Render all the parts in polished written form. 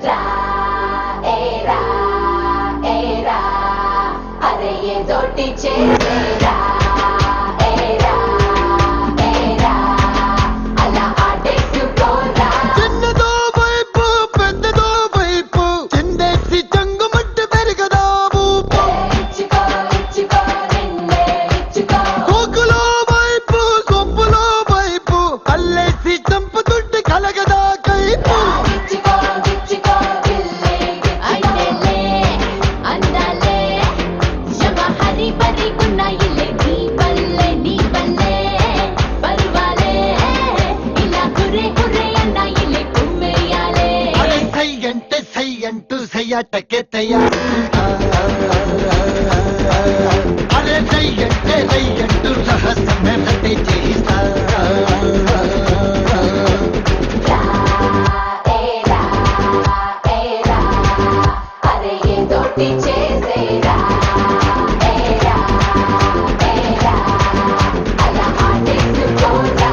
రా ఏరా ఏరా అరే ఏదోటి చేసేరా ఏరా ఏరా అలా ఆడేసుకోరా చిన్నదో వైపు పెద్దదో వైపు చిందేసి చంగుమంటే పెరగదా ఊపు ఇచ్చుకో ఇచ్చుకో నిన్నే ఇచ్చుకో కోకులో వైపు కొప్పులో వైపు అల్లేసి చంపుతుంటే కలగదా కైపు ఇచ్చుకో ఇచ్చుకో గిల్లే అయితేలే అందాలే యమ హరి బరి గున్నాయిలే నీ బల్లే పర్వాలే ఇలా హురే హురే అన్నాయిలే కుమ్మేయాలే అరే సై అంటే సై అంటూ సయ్యాటకే తయారు అరే సై అంటే సై అంటూ రహస్యమే రద్దే చేస్తా రా ఏరా ఏరా అరే ఏదోటి చేసేరా ఏరా ఏరా అలా ఆడేసుకోరా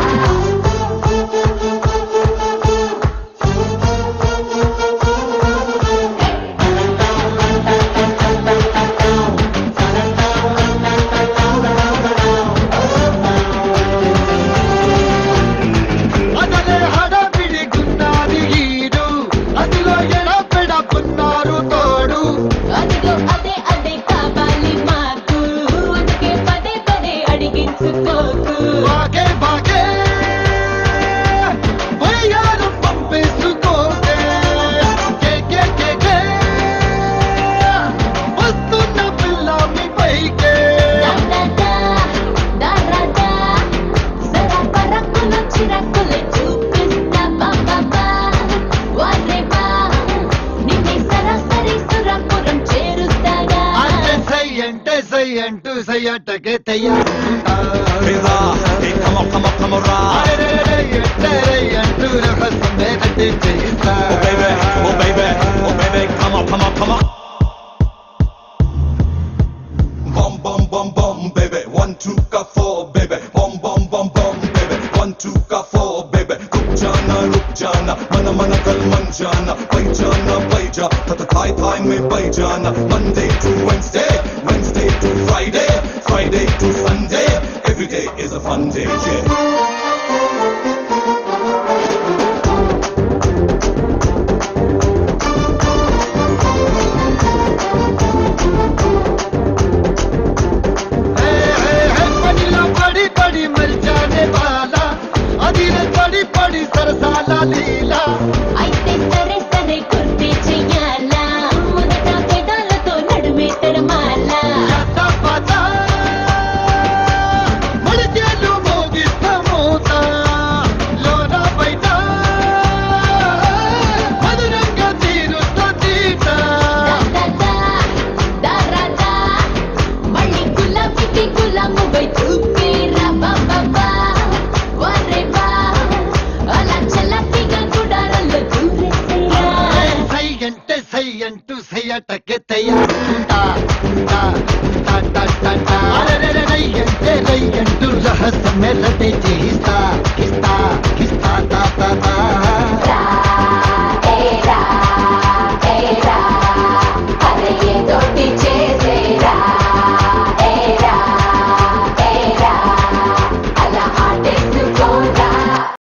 అదలే హడాపిడి గున్నాది ఈడు అదిలో ఎడపెడకున్నారు తోడు అదిగో అదే అదే కావాలి మాకు అందుకే పదే పదే అడిగించుకోకు బాగే బాగే వయ్యారు పంపేసుకోకే కే వస్తున్న పిల్ల మీ పైకే దాదా దాదా సరా పరక్కులు చిరక్కులు చూపిస్తా బాబా వారే బా నిన్నే సరాసరి సురపురం చేరుస్తాగా అంటే సై అంటూ సయ్యాటకే తయారు Hey, come on, ride. అంటూ రహస్యమే రద్దే చేస్తా Oh baby, come on. Bum, bum, baby. 1, 2, ka 4, baby. Bum, baby. 1, 2, ka 4, baby. रुक जाना, मन कल मन जाना. पैजा, thai में पै जाना. Monday to Wednesday to Friday to Sunday. Every day is a fun day, yeah.